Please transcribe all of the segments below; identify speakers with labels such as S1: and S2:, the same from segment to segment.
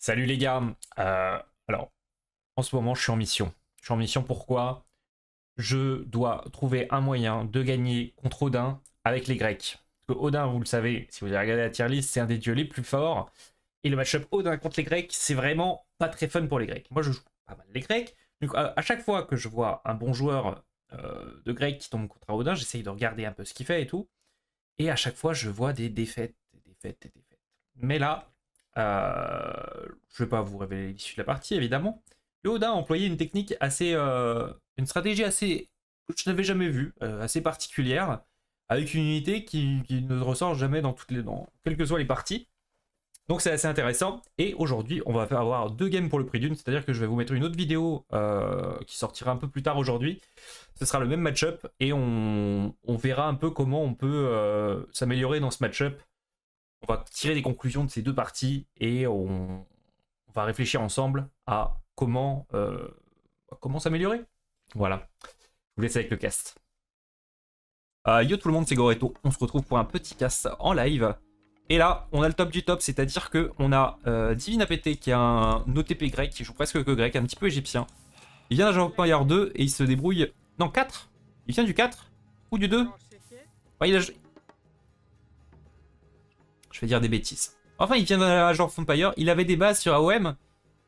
S1: Salut les gars. Alors, en ce moment, je suis en mission. Je suis en mission pourquoi? Je dois trouver un moyen de gagner contre Odin avec les Grecs. Parce que Odin, vous le savez, si vous avez regardé la tier list, c'est un des dieux les plus forts. Et le match-up Odin contre les Grecs, c'est vraiment pas très fun pour les Grecs. Moi, je joue pas mal les Grecs. Donc, à chaque fois que je vois un bon joueur de Grecs qui tombe contre un Odin, j'essaye de regarder un peu ce qu'il fait et tout. Et à chaque fois, je vois des défaites, des défaites, des défaites. Mais là, je ne vais pas vous révéler l'issue de la partie, évidemment. Le Odin a employé une technique assez. Une stratégie assez. Que je n'avais jamais vue, assez particulière, avec une unité qui ne ressort jamais dans quelles que soient les parties. Donc c'est assez intéressant. Et aujourd'hui, on va avoir 2 games pour le prix d'une, c'est-à-dire que je vais vous mettre une autre vidéo qui sortira un peu plus tard aujourd'hui. Ce sera le même match-up et on verra un peu comment on peut s'améliorer dans ce match-up. On va tirer des conclusions de ces 2 parties et on va réfléchir ensemble à comment s'améliorer. Voilà. Je vous laisse avec le cast. Yo tout le monde, c'est Goreto. On se retrouve pour un petit cast en live. Et là, on a le top du top, c'est-à-dire qu'on a Divine APT qui a un OTP grec, qui joue presque que grec, un petit peu égyptien. Il vient d'un Empire 2 et il se débrouille. Non, 4. Il vient du 4 ou du 2. Ouais, je vais dire des bêtises. Enfin, il vient d'un Age of Empire, il avait des bases sur AOM,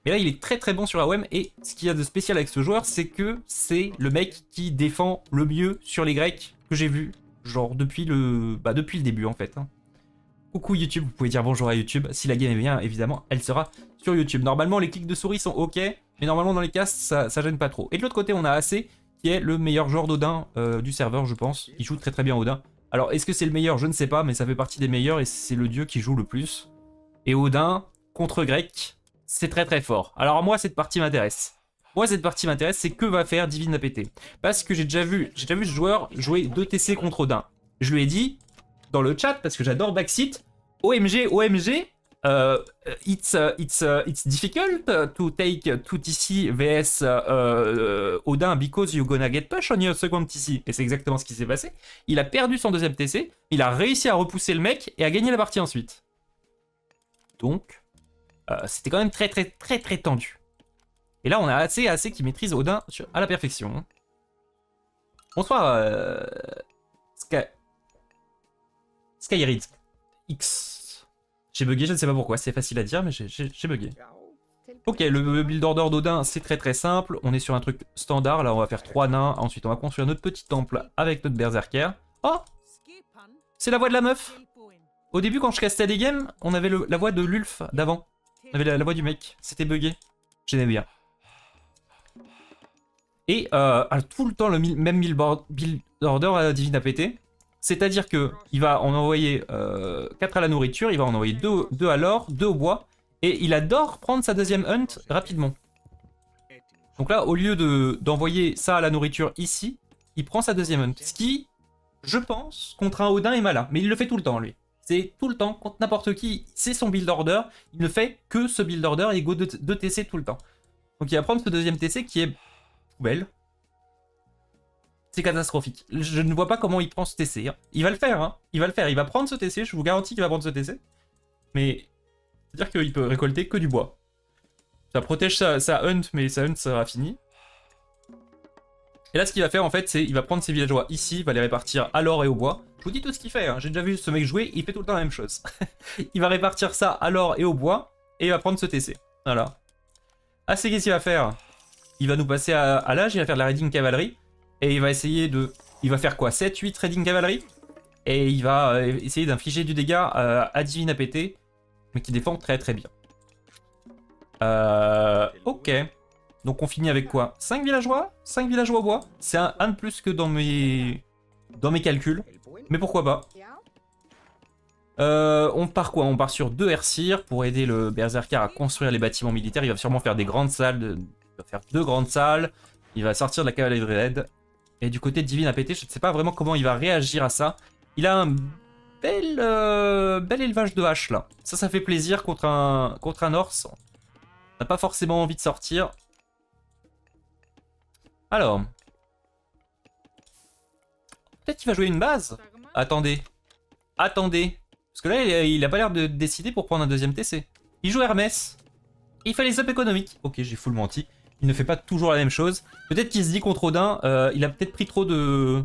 S1: mais là, il est très très bon sur AOM, et ce qu'il y a de spécial avec ce joueur, c'est que c'est le mec qui défend le mieux sur les Grecs que j'ai vu, genre depuis le début en fait. Coucou YouTube, vous pouvez dire bonjour à YouTube. Si la game est bien, évidemment, elle sera sur YouTube. Normalement, les clics de souris sont ok, mais normalement, dans les casts, ça gêne pas trop. Et de l'autre côté, on a AC, qui est le meilleur joueur d'Odin du serveur, je pense. Il joue très très bien Odin. Alors, est-ce que c'est le meilleur? Je ne sais pas, mais ça fait partie des meilleurs et c'est le dieu qui joue le plus. Et Odin, contre Grec, c'est très très fort. Alors moi, cette partie m'intéresse. Moi, cette partie m'intéresse, c'est que va faire Divine APT. Parce que j'ai déjà vu ce joueur jouer 2 TC contre Odin. Je lui ai dit, dans le chat, parce que j'adore Backseat, OMG, OMG, it's difficult to take 2 TC vs Odin because you're gonna get push on your second TC. Et c'est exactement ce qui s'est passé. Il a perdu son 2ème TC, il a réussi à repousser le mec et à gagner la partie ensuite. Donc, c'était quand même très très très très tendu. Et là, on a AC qui maîtrise Odin à la perfection. Bonsoir, Skyrid X. J'ai bugué, je ne sais pas pourquoi, c'est facile à dire, mais j'ai bugué. Ok, le build order d'Odin, c'est très très simple. On est sur un truc standard. Là, on va faire 3 nains. Ensuite, on va construire notre petit temple avec notre berserker. Oh, c'est la voix de la meuf. Au début, quand je castais des games, on avait la voix de l'Ulf d'avant. On avait la voix du mec. C'était bugué. J'aimais bien. Et tout le temps, le même build order à Divine APT. C'est-à-dire qu'il va en envoyer 4 à la nourriture, il va en envoyer 2 à l'or, 2 au bois, et il adore prendre sa 2ème hunt rapidement. Donc là, au lieu d'envoyer ça à la nourriture ici, il prend sa 2ème hunt. Ce qui, je pense, contre un Odin est malin, mais il le fait tout le temps, lui. C'est tout le temps, contre n'importe qui, c'est son build order, il ne fait que ce build order et go 2 TC tout le temps. Donc il va prendre ce 2ème TC qui est poubelle. C'est catastrophique. Je ne vois pas comment il prend ce TC. Hein. Il va le faire, hein. Il va le faire. Il va prendre ce TC. Je vous garantis qu'il va prendre ce TC. Mais c'est-à-dire qu'il peut récolter que du bois. Ça protège sa hunt, mais sa hunt sera finie. Et là, ce qu'il va faire, en fait, c'est il va prendre ses villageois ici, il va les répartir à l'or et au bois. Je vous dis tout ce qu'il fait. Hein. J'ai déjà vu ce mec jouer, il fait tout le temps la même chose. Il va répartir ça à l'or et au bois, et il va prendre ce TC. Voilà. Ah, c'est qu'est-ce qu'il va faire? Il va nous passer à l'âge, il va faire de la raiding cavalerie. Et il va essayer de... Il va faire quoi? 7-8 raiding cavalerie. Et il va essayer d'infliger du dégât à Divine APT. Mais qui défend très très bien. Ok. Donc on finit avec quoi? 5 villageois? 5 villageois au bois. C'est un de plus que dans mes calculs. Mais pourquoi pas? On part quoi? On part sur 2 Airseer pour aider le Berserker à construire les bâtiments militaires. Il va sûrement faire des grandes salles. Il va faire 2 grandes salles. Il va sortir de la cavalerie raid. Et du côté de Divine APT, je ne sais pas vraiment comment il va réagir à ça. Il a un bel élevage de haches là. Ça fait plaisir contre un Norse. On n'a pas forcément envie de sortir. Alors. Peut-être qu'il va jouer une base. Attendez. Attendez. Parce que là, il a pas l'air de décider pour prendre un 2ème TC. Il joue Hermès.
S2: Et il fait les up économiques. Ok, j'ai full menti. Il ne fait pas toujours la même chose. Peut-être qu'il se dit contre Odin, il a peut-être pris trop de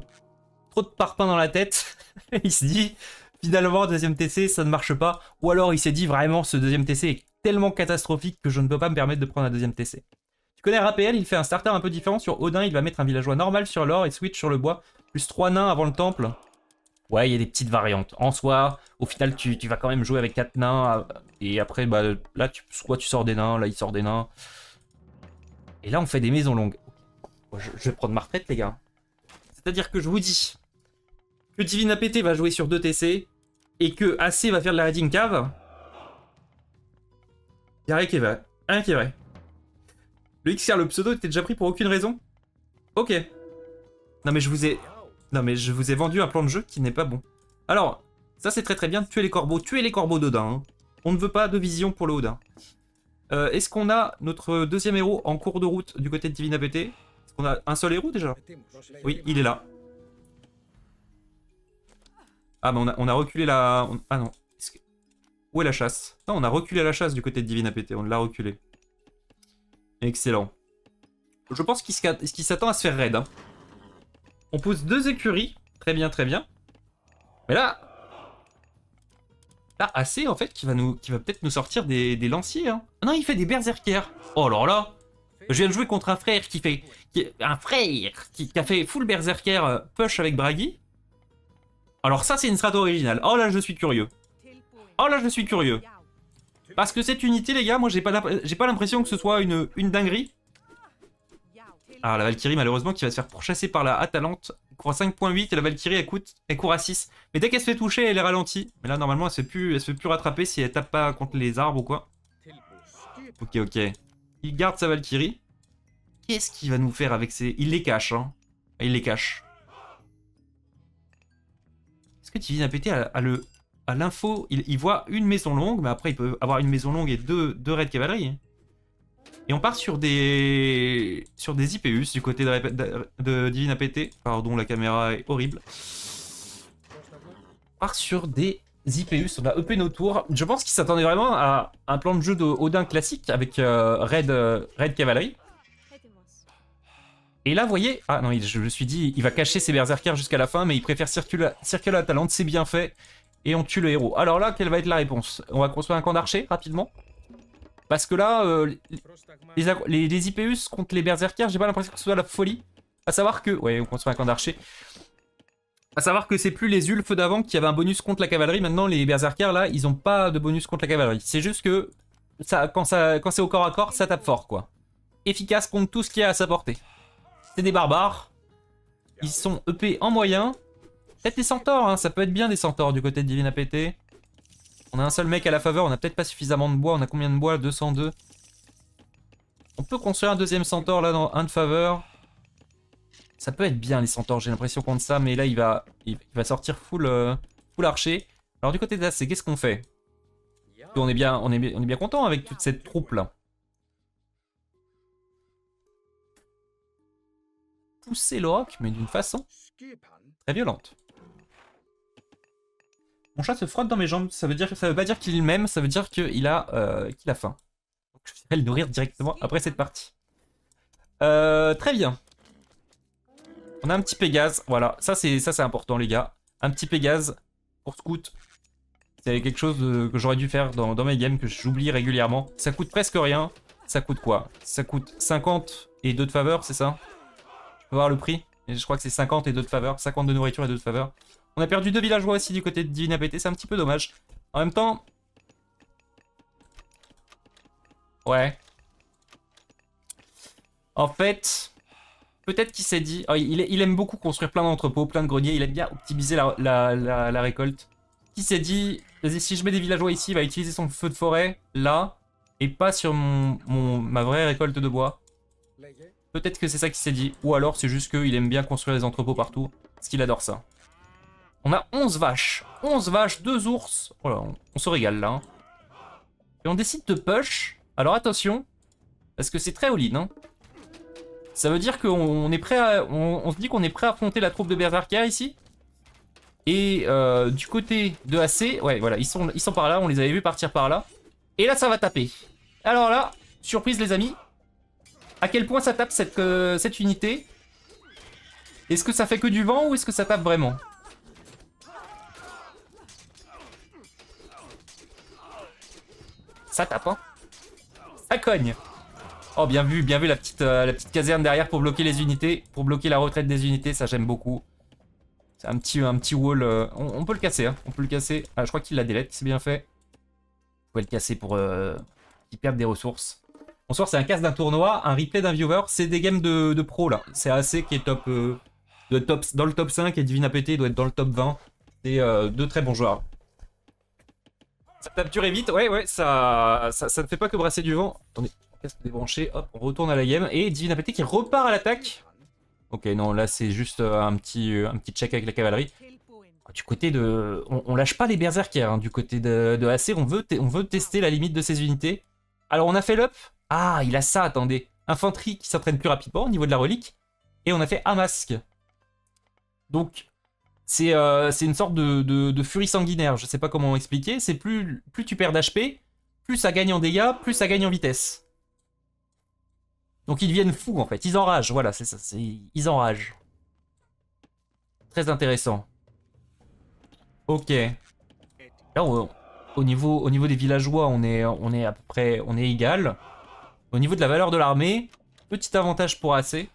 S2: parpaings dans la tête. Il se dit, finalement, deuxième TC, ça ne marche pas. Ou alors il s'est dit, vraiment, ce deuxième TC est tellement catastrophique que je ne peux pas me permettre de prendre un deuxième TC. Tu connais RAPL, il fait un starter un peu différent. Sur Odin, il va mettre un villageois normal sur l'or et switch sur le bois. Plus 3 nains avant le temple. Ouais, il y a des petites variantes. En soi, au final, tu vas quand même jouer avec 4 nains. Et après, bah, là, soit tu sors des nains, là, il sort des nains. Et là, on fait des maisons longues. Je vais prendre ma retraite, les gars. C'est-à-dire que je vous dis que Divine APT va jouer sur 2 TC et que AC va faire de la raiding cave. Y'a rien qui est vrai. Rien qui est vrai. Le XR, le pseudo, était déjà pris pour aucune raison. Ok. Non mais je vous ai vendu un plan de jeu qui n'est pas bon. Alors, ça c'est très très bien de tuer les corbeaux d'Odin. Hein. On ne veut pas de vision pour le Odin. Est-ce qu'on a notre deuxième héros en cours de route du côté de Divine APT? Est-ce qu'on a un seul héros déjà? Oui, il est là. Ah mais on a reculé la... Ah non. Où est la chasse? Non, on a reculé la chasse du côté de Divine APT, on l'a reculé. Excellent. Je pense qu'il s'attend à se faire raid. Hein. On pose 2 écuries. Très bien, très bien. Mais là... Là, AC, en fait, qui va peut-être nous sortir des lanciers. Hein. Ah non, il fait des berserkers. Oh alors là, je viens de jouer contre un frère qui a fait full berserker push avec Bragi. Alors ça, c'est une strat originale. Oh là, je suis curieux. Oh là, je suis curieux. Parce que cette unité, les gars, moi, j'ai pas l'impression que ce soit une dinguerie. Ah, la Valkyrie, malheureusement, qui va se faire pourchasser par la Atalante. Elle court à 5.8 et la Valkyrie, elle court à 6. Mais dès qu'elle se fait toucher, elle est ralentie. Mais là, normalement, elle se fait plus rattraper si elle tape pas contre les arbres ou quoi. Ok, ok. Il garde sa Valkyrie. Qu'est-ce qu'il va nous faire avec ses... Il les cache, hein. Il les cache. Est-ce que Divine APT a l'info? Il voit une maison longue, mais après, il peut avoir une maison longue et deux raids de cavalerie. Et on part sur des IPUs du côté de Divine APT. Pardon, la caméra est horrible. On part sur des IPUs, on a EP nos tours. Je pense qu'il s'attendait vraiment à un plan de jeu de Odin classique avec raid cavalerie. Et là, vous voyez... Ah non, je me suis dit, il va cacher ses berserkers jusqu'à la fin, mais il préfère circuler la Talente, c'est bien fait. Et on tue le héros. Alors là, quelle va être la réponse? On va construire un camp d'archers, rapidement. Parce que là, les IPUs contre les berserkers, j'ai pas l'impression que ce soit la folie. À savoir que... Ouais, on construit un camp d'archers. À savoir que c'est plus les Ulfs d'avant qui avaient un bonus contre la cavalerie. Maintenant, les berserkers, là, ils ont pas de bonus contre la cavalerie. C'est juste que quand c'est au corps à corps, ça tape fort, quoi. Efficace contre tout ce qui est à sa portée. C'est des barbares. Ils sont EP en moyen. Peut-être des centaures, hein. Ça peut être bien des centaures du côté de Divine APT. On a un seul mec à la faveur, on a peut-être pas suffisamment de bois. On a combien de bois? 202. On peut construire un deuxième centaure là dans un de faveur. Ça peut être bien les centaures, j'ai l'impression contre ça, mais là il va sortir full archer. Alors du côté de là, c'est qu'est-ce qu'on fait? On est bien content avec toute cette troupe là. Pousser le roc, mais d'une façon très violente. Mon chat se frotte dans mes jambes, ça veut pas dire qu'il m'aime, ça veut dire qu'il a faim. Donc je vais le nourrir directement après cette partie. Très bien. On a un petit Pégase, voilà, ça c'est important les gars. Un petit Pégase pour Scout. C'est quelque chose que j'aurais dû faire dans mes games, que j'oublie régulièrement. Ça coûte presque rien. Ça coûte quoi? Ça coûte 50 et 2 de faveur, c'est ça? Je peux voir le prix? Et je crois que c'est 50 et 2 de faveur. 50 de nourriture et 2 de faveur. On a perdu 2 villageois aussi du côté de Divine APT, c'est un petit peu dommage. En même temps... Ouais. En fait... Peut-être qu'il s'est dit... Oh, il aime beaucoup construire plein d'entrepôts, plein de greniers, il aime bien optimiser la récolte. Il s'est dit, si je mets des villageois ici, il va utiliser son feu de forêt, là, et pas sur ma vraie récolte de bois. Peut-être que c'est ça qu'il s'est dit, ou alors c'est juste qu'il aime bien construire des entrepôts partout, parce qu'il adore ça. On a 11 vaches. 11 vaches, 2 ours. Oh là, on se régale là. Hein. Et on décide de push. Alors attention, parce que c'est très all-in. Hein. Ça veut dire qu'on est prêt à... On se dit qu'on est prêt à affronter la troupe de berserkers ici. Et du côté de AC, ouais voilà, ils sont par là, on les avait vus partir par là. Et là ça va taper. Alors là, Surprise les amis. À quel point ça tape cette unité? Est-ce que ça fait que du vent ou est-ce que ça tape vraiment? Ça tape, hein. Ça cogne. Oh, bien vu la petite caserne derrière pour bloquer les unités, pour bloquer la retraite des unités, ça j'aime beaucoup. C'est un petit wall, on peut le casser, hein. On peut le casser. Ah, je crois qu'il la délète, c'est bien fait. On peut le casser pour qu'il perde des ressources. Bonsoir, c'est un casse d'un tournoi, un replay d'un viewer, c'est des games de pro là. C'est AC qui est top, dans le top 5 et Divina PT doit être dans le top 20. C'est deux très bons joueurs. Ça tape dur et vite, ouais, ça ne fait pas que brasser du vent. Attendez, on casse débranché, hop, on retourne à la game. Et Divina PT qui repart à l'attaque. Ok, non, là c'est juste un petit check avec la cavalerie. Du côté de... On lâche pas les berserkers, hein. Du côté de AC, on veut tester la limite de ses unités. Alors on a fait l'up. Ah, il a ça, attendez. Infanterie qui s'entraîne plus rapidement au niveau de la relique. Et on a fait un masque. Donc, c'est une sorte de furie sanguinaire. Je sais pas comment expliquer. C'est plus tu perds d'HP, plus ça gagne en dégâts, plus ça gagne en vitesse. Donc ils deviennent fous en fait. Ils enragent, voilà, c'est ça. Ils enragent. Très intéressant. Ok. Là, au niveau des villageois, on est à peu près... On est égal. Au niveau de la valeur de l'armée, petit avantage pour AC.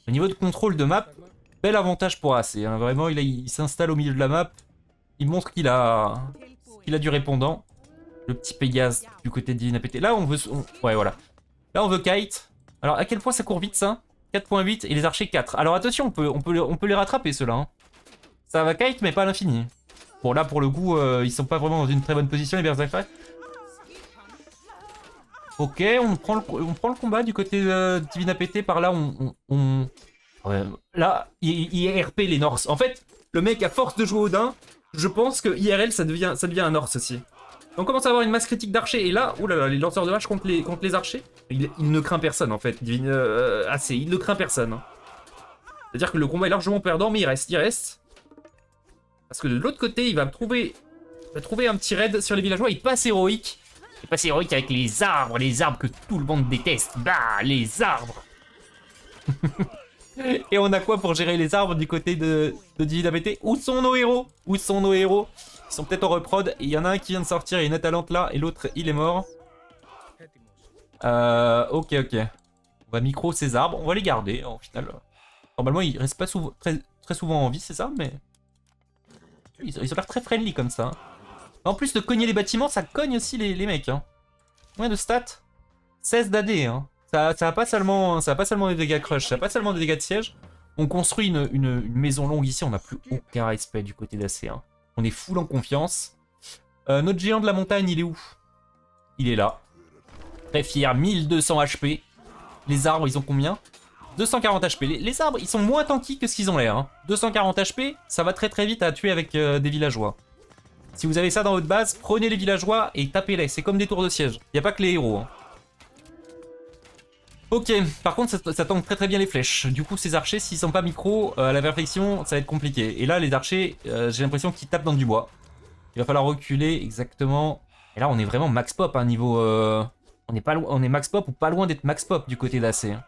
S2: Au niveau de contrôle de map, bel avantage pour AC. Hein. Vraiment, il s'installe au milieu de la map. Il montre qu'il a du répondant. Le petit Pégase du côté de Divina PT. Là, on veut... ouais, voilà. Là, on veut kite. Alors, à quel point ça court vite, ça? 4.8 et les archers 4. Alors, attention, on peut les rattraper, ceux-là. Hein. Ça va kite, mais pas à l'infini. Bon, là, pour le coup, ils sont pas vraiment dans une très bonne position, les berserkers. Ok, on prend le combat du côté de Divina PT. Par là, ouais, là, il RP les Norse. En fait, le mec, à force de jouer Odin, je pense que IRL, ça devient un Norse aussi. On commence à avoir une masse critique d'archers. Et là, oulala, les lanceurs de hache contre les archers. Il ne craint personne, en fait. AC, il ne craint personne. Hein. C'est-à-dire que le combat est largement perdant, mais il reste. Parce que de l'autre côté, il va trouver un petit raid sur les villageois. Il passe héroïque. Il passe héroïque avec les arbres que tout le monde déteste. Bah, les arbres. Et on a quoi pour gérer les arbres du côté de Divina PT? Où sont nos héros? Ils sont peut-être en reprod. Il y en a un qui vient de sortir, il y a une Atalante là, et l'autre, il est mort. Ok. On va micro ces arbres. On va les garder, au final. Normalement, ils restent pas très souvent en vie, c'est ça, mais... Ils ont l'air très friendly comme ça. En plus de cogner les bâtiments, ça cogne aussi les mecs. Hein. Combien de stats? 16 d'AD. Hein. Ça a pas seulement des dégâts crush, ça a pas seulement des dégâts de siège. On construit une maison longue ici, on n'a plus aucun respect du côté d'AC. Hein. On est full en confiance. Notre géant de la montagne, il est où? Il est là. Très fier, 1200 HP. Les arbres, ils ont combien? 240 HP. Les arbres, ils sont moins tanky que ce qu'ils ont l'air. Hein. 240 HP, ça va très vite à tuer avec des villageois. Si vous avez ça dans votre base, prenez les villageois et tapez-les. C'est comme des tours de siège. Il n'y a pas que les héros. Hein. Ok, par contre, ça tank très bien les flèches. Du coup, ces archers, s'ils sont pas micro à la perfection, ça va être compliqué. Et là, les archers, j'ai l'impression qu'ils tapent dans du bois. Il va falloir reculer exactement. Et là, on est vraiment max pop, hein, niveau... On est max pop ou pas loin d'être max pop du côté d'AC. Hein.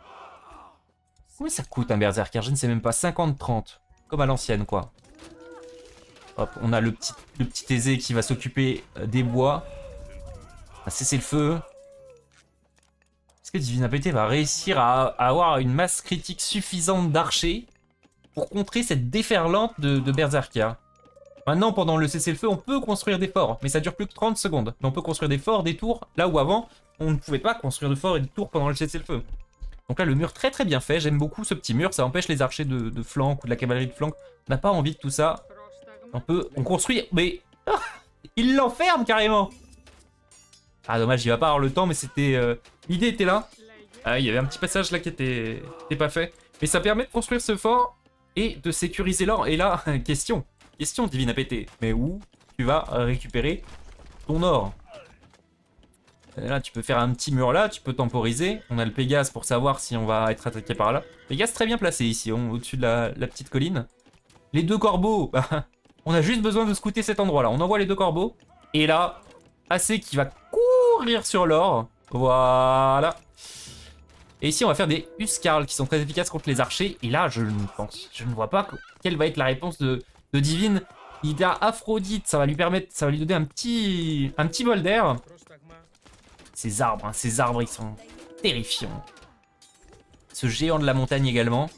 S2: Combien ça coûte un berserker? Je ne sais même pas. 50-30. Comme à l'ancienne, quoi. Hop, on a le petit aisé qui va s'occuper des bois. On va cesser le feu. Est-ce que Divina PT va réussir à avoir une masse critique suffisante d'archers pour contrer cette déferlante de berserker? Maintenant, pendant le cessez-le-feu, on peut construire des forts, mais ça dure plus que 30 secondes. Mais on peut construire des forts, des tours, là où avant, on ne pouvait pas construire de forts et de tours pendant le cessez-le-feu. Donc là, le mur très bien fait. J'aime beaucoup ce petit mur. Ça empêche les archers de flanc ou de la cavalerie de flanc. On n'a pas envie de tout ça. On construit... Mais... Ah, il l'enferme carrément. Ah, dommage, il va pas avoir le temps, mais c'était... L'idée était là. Ah, il y avait un petit passage là qui était pas fait. Mais ça permet de construire ce fort et de sécuriser l'or. Et là, question Divina PT. Mais où tu vas récupérer ton or? Là, tu peux faire un petit mur là, tu peux temporiser. On a le Pégase pour savoir si on va être attaqué par là. Pégase très bien placé ici, au-dessus de la petite colline. Les deux corbeaux, bah, on a juste besoin de scouter cet endroit-là. On envoie les deux corbeaux. Et là, AC qui va courir sur l'or. Voilà. Et ici, on va faire des Huskarls qui sont très efficaces contre les archers. Et là, je ne vois pas quelle va être la réponse de Divine. Il a Aphrodite, ça va lui donner un petit bol d'air. Ces arbres, ils sont terrifiants. Ce géant de la montagne également.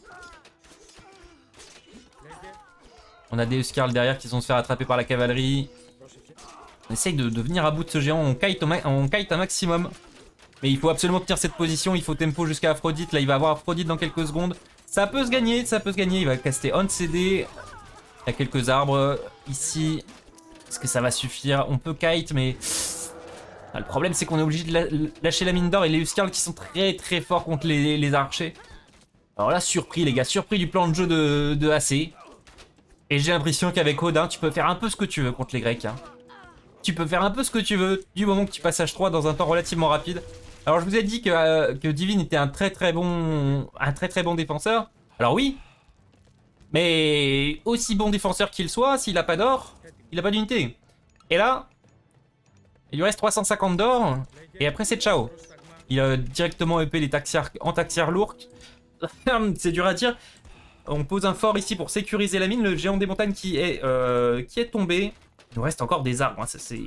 S2: On a des Huskarls derrière qui vont se faire attraper par la cavalerie. On essaye de venir à bout de ce géant, on kite un maximum. Mais il faut absolument tenir cette position, il faut tempo jusqu'à Aphrodite. Là, il va avoir Aphrodite dans quelques secondes. Ça peut se gagner, Il va caster on CD. Il y a quelques arbres ici. Est-ce que ça va suffire? On peut kite, mais... Ah, le problème, c'est qu'on est obligé de lâcher la mine d'or et les Huskarls qui sont très très forts contre les archers. Alors là, surpris, les gars. Surpris du plan de jeu de AC. Et j'ai l'impression qu'avec Odin, tu peux faire un peu ce que tu veux contre les Grecs. Hein. Tu peux faire un peu ce que tu veux du moment que tu passes H3 dans un temps relativement rapide. Alors je vous ai dit que Divine était un très très bon défenseur. Alors oui, mais aussi bon défenseur qu'il soit, s'il a pas d'or, il a pas d'unité. Et là, il lui reste 350 d'or, et après c'est ciao. Il a directement EP les taxiards en taxiar lourd. C'est dur à dire. On pose un fort ici pour sécuriser la mine. Le géant des montagnes qui est tombé. Il nous reste encore des arbres, hein, ça c'est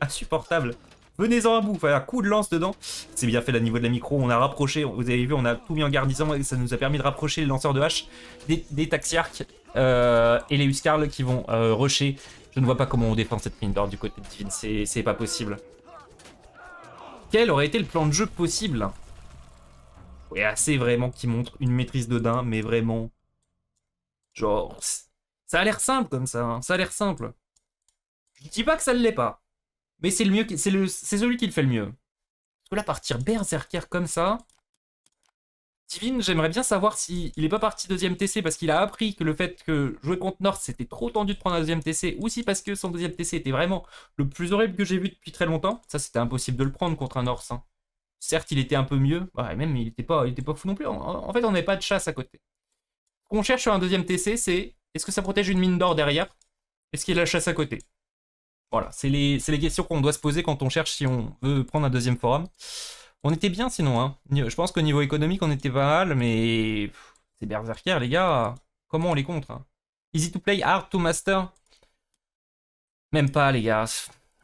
S2: insupportable. Venez-en à bout, enfin, un coup de lance dedans. C'est bien fait là, au niveau de la micro, on a rapproché, vous avez vu, on a tout mis en garnison et ça nous a permis de rapprocher les lanceurs de hache des taxiarques et les Huskarls qui vont rusher. Je ne vois pas comment on défend cette mine d'or du côté de Divine, c'est pas possible. Quel aurait été le plan de jeu possible? Ouais, assez vraiment qui montre une maîtrise d'Odin, mais vraiment... Genre... Ça a l'air simple comme ça, hein. Ça a l'air simple. Je dis pas que ça ne l'est pas. Mais c'est le mieux, c'est celui qui le fait le mieux. Parce que là, partir berserker comme ça... Divine, j'aimerais bien savoir s'il est pas parti deuxième TC parce qu'il a appris que le fait que jouer contre North, c'était trop tendu de prendre un deuxième TC, ou si parce que son deuxième TC était vraiment le plus horrible que j'ai vu depuis très longtemps. Ça, c'était impossible de le prendre contre un North. Hein. Certes, il était un peu mieux, ouais, même il était pas fou non plus. En fait, on n'avait pas de chasse à côté. Ce qu'on cherche sur un deuxième TC, c'est est-ce que ça protège une mine d'or derrière? Est-ce qu'il y a la chasse à côté? Voilà, c'est les questions qu'on doit se poser quand on cherche si on veut prendre un deuxième forum. On était bien sinon, hein. Je pense qu'au niveau économique, on était pas mal, mais... Ces berserkers, les gars, comment on les contre hein? Easy to play, hard to master? Même pas, les gars.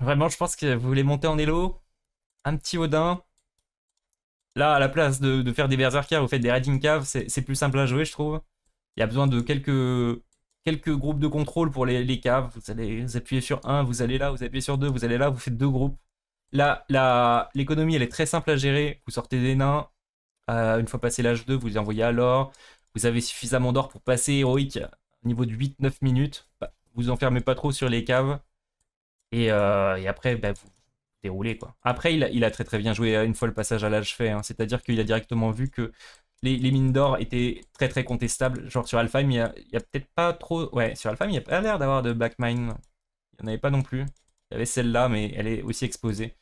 S2: Vraiment, je pense que vous voulez monter en elo. Un petit Odin. Là, à la place de faire des berserkers, vous faites des raiding caves, c'est plus simple à jouer, je trouve. Il y a besoin de quelques groupes de contrôle pour les caves. Vous allez vous appuyer sur un, vous allez là, vous appuyez sur deux, vous allez là, vous faites deux groupes. Là, l'économie, elle est très simple à gérer. Vous sortez des nains. Une fois passé l'âge 2, vous les envoyez à l'or. Vous avez suffisamment d'or pour passer héroïque au niveau de 8-9 minutes. Bah, vous enfermez pas trop sur les caves. Et après, bah, vous déroulez, quoi. Après, il a très très bien joué une fois le passage à l'âge fait. Hein. C'est-à-dire qu'il a directement vu que les mines d'or étaient très très contestables. Genre sur Alfheim, il y a peut-être pas trop... Ouais, sur Alfheim, il n'y a pas l'air d'avoir de backmine. Il n'y en avait pas non plus. Il y avait celle-là, mais elle est aussi exposée.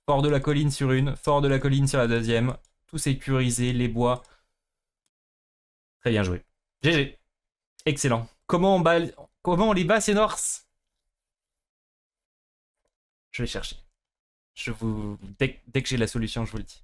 S2: Fort de la colline sur une, fort de la colline sur la deuxième. Tout sécurisé, les bois. Très bien joué. GG. Excellent. Comment on les bat ces Norse? Je vais chercher. Dès que j'ai la solution, je vous le dis.